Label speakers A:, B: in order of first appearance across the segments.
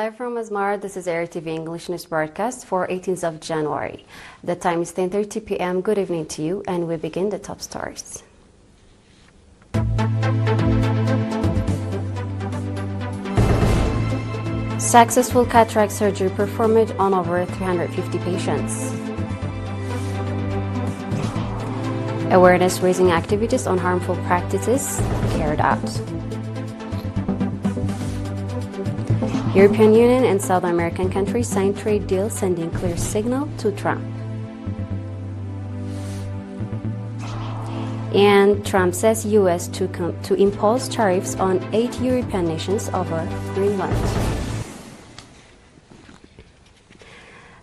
A: Live from Asmara, this is ERi-TV English News Broadcast for 18th of January. The time is 10:30 p.m. Good evening to you, and we begin the top stories. Successful cataract surgery performed on over 350 patients. Awareness-raising activities on harmful practices carried out. European Union and South American countries signed trade deals, sending clear signal to Trump. And Trump says U.S. to impose tariffs on 8 European nations over Greenland.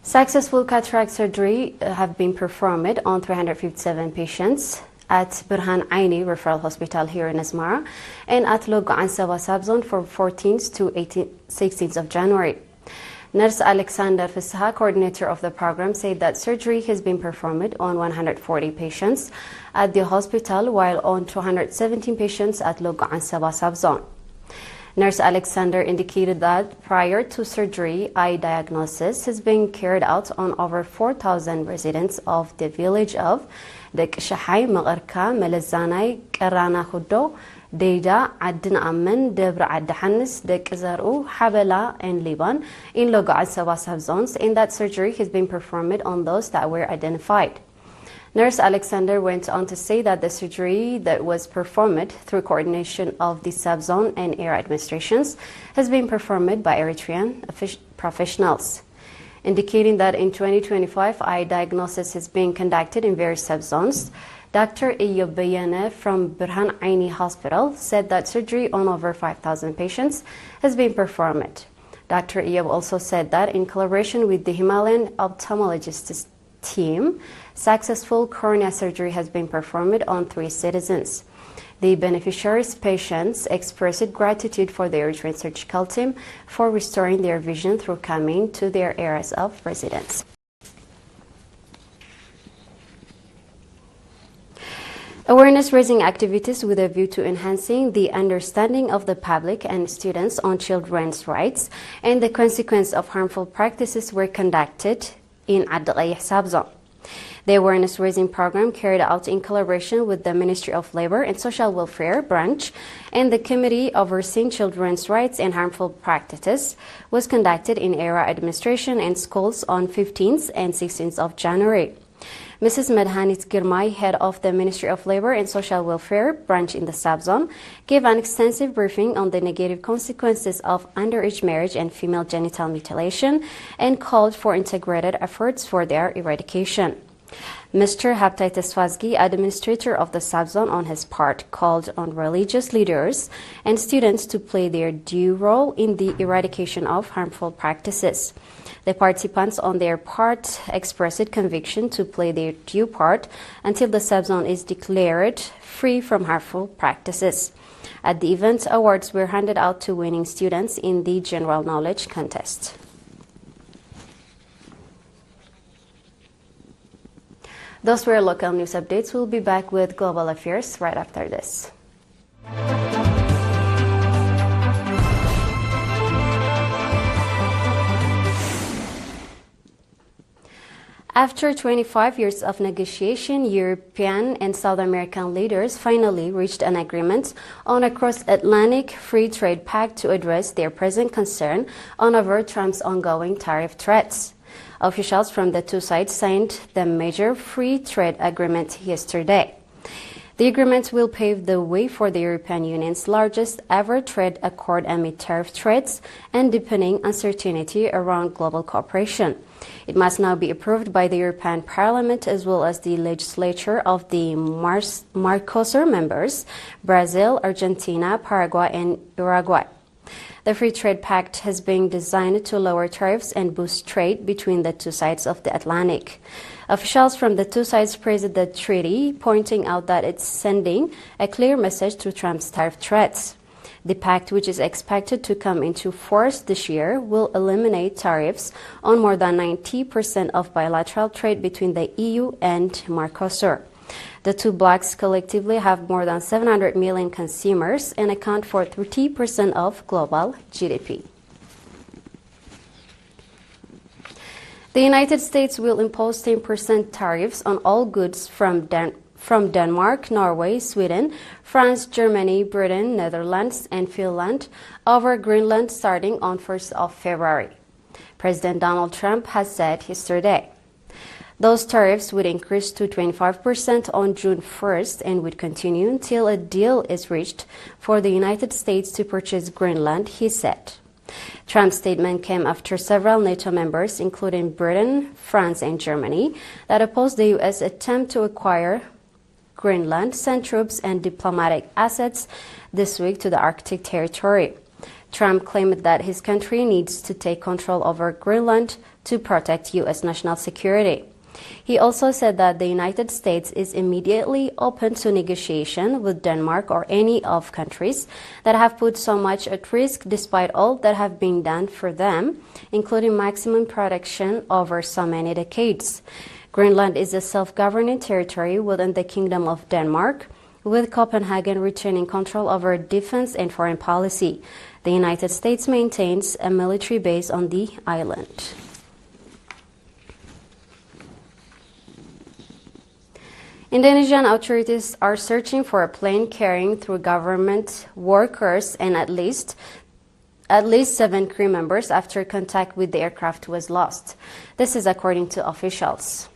A: Successful cataract surgery have been performed on 357 patients at Birhan Aini Referral Hospital here in Asmara and at Logoan Sabasab Zone from 14th to 16th of January. Nurse Alexander Fissaha, coordinator of the program, said that surgery has been performed on 140 patients at the hospital, while on 217 patients at Logoan Sabasab Zone. Nurse Alexander indicated that prior to surgery, eye diagnosis has been carried out on over 4,000 residents of the village of Dekshahai, Magarka, Melezanai, Karana Hudo, Deida, Adin Amen, Debra Adhanis, Dekzaru, Habela, and Liban in Logoan Sabasab zones, and that surgery has been performed on those that were identified. Nurse Alexander went on to say that the surgery that was performed through coordination of the subzone and ERi administrations has been performed by Eritrean professionals, indicating that in 2025 eye diagnosis is being conducted in various subzones. Dr. Eyob Bayane from Birhan Aini Hospital said that surgery on over 5,000 patients has been performed. Dr. Eyob also said that in collaboration with the Himalayan ophthalmologist team, successful cornea surgery has been performed on 3 citizens. The beneficiaries' patients expressed gratitude for the Eritrean surgical team for restoring their vision through coming to their areas of residence. Awareness-raising activities with a view to enhancing the understanding of the public and students on children's rights and the consequence of harmful practices were conducted in Adqayh subzone. The awareness-raising program, carried out in collaboration with the Ministry of Labor and Social Welfare branch and the Committee Overseeing Children's Rights and Harmful Practices, was conducted in ERi administration and schools on 15th and 16th of January. Mrs. Medhanit Girmay, head of the Ministry of Labor and Social Welfare branch in the subzone, gave an extensive briefing on the negative consequences of underage marriage and female genital mutilation and called for integrated efforts for their eradication. Mr. Haptai Tesfazgi, administrator of the subzone, on his part, called on religious leaders and students to play their due role in the eradication of harmful practices. The participants, on their part, expressed conviction to play their due part until the subzone is declared free from harmful practices. At the event, awards were handed out to winning students in the general knowledge contest. Those were local news updates. We'll be back with global affairs right after this. After 25 years of negotiation, European and South American leaders finally reached an agreement on a cross-Atlantic free trade pact to address their present concern over Trump's ongoing tariff threats. Officials from the two sides signed the major free trade agreement yesterday. The agreement will pave the way for the European Union's largest ever trade accord amid tariff threats and deepening uncertainty around global cooperation. It must now be approved by the European Parliament as well as the legislature of the Mercosur members, Brazil, Argentina, Paraguay, and Uruguay. The Free Trade Pact has been designed to lower tariffs and boost trade between the two sides of the Atlantic. Officials from the two sides praised the treaty, pointing out that it's sending a clear message to Trump's tariff threats. The pact, which is expected to come into force this year, will eliminate tariffs on more than 90% of bilateral trade between the EU and Mercosur. The two blocs collectively have more than 700 million consumers and account for 30% of global GDP. The United States will impose 10% tariffs on all goods from Denmark, Norway, Sweden, France, Germany, Britain, Netherlands, and Finland over Greenland starting on 1st of February. President Donald Trump has said yesterday. Those tariffs would increase to 25% on June 1st and would continue until a deal is reached for the United States to purchase Greenland, he said. Trump's statement came after several NATO members, including Britain, France, and Germany, that opposed the U.S. attempt to acquire Greenland, sent troops and diplomatic assets this week to the Arctic territory. Trump claimed that his country needs to take control over Greenland to protect U.S. national security. He also said that the United States is immediately open to negotiation with Denmark or any of countries that have put so much at risk despite all that have been done for them, including maximum protection over so many decades. Greenland is a self-governing territory within the Kingdom of Denmark, with Copenhagen retaining control over defense and foreign policy. The United States maintains a military base on the island. Indonesian authorities are searching for a plane carrying through government workers and at least 7 crew members after contact with the aircraft was lost. This is according to officials.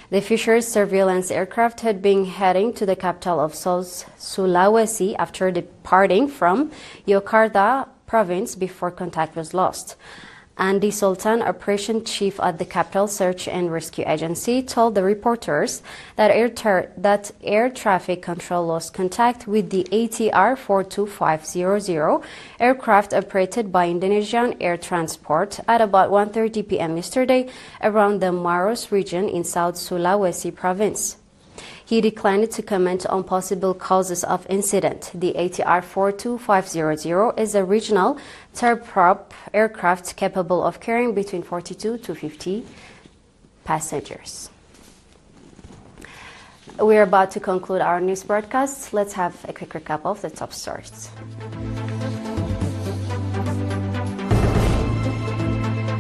A: The Fisher's surveillance aircraft had been heading to the capital of Sulawesi after departing from Jakarta province before contact was lost. Andi Sultan, operation chief at the Capital Search and Rescue Agency, told the reporters that air traffic control lost contact with the ATR 42500 aircraft operated by Indonesian Air Transport at about 1:30 p.m. yesterday around the Maros region in South Sulawesi province. He declined to comment on possible causes of incident. The ATR 42500 is a regional turboprop aircraft capable of carrying between 42 to 50 passengers. We're about to conclude our news broadcast. Let's have a quick recap of the top stories.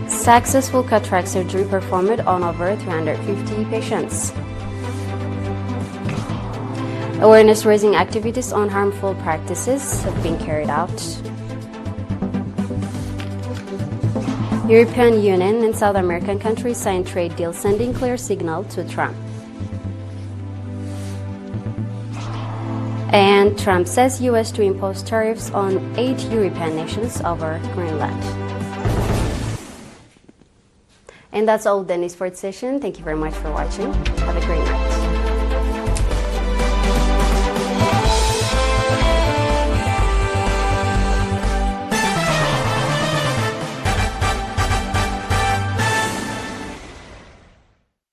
A: Successful cataract surgery performed on over 350 patients. Awareness-raising activities on harmful practices have been carried out. European Union and South American countries signed trade deal sending clear signal to Trump. And Trump says U.S. to impose tariffs on 8 European nations over Greenland. And that's all the news for this session. Thank you very much for watching. Have a great night.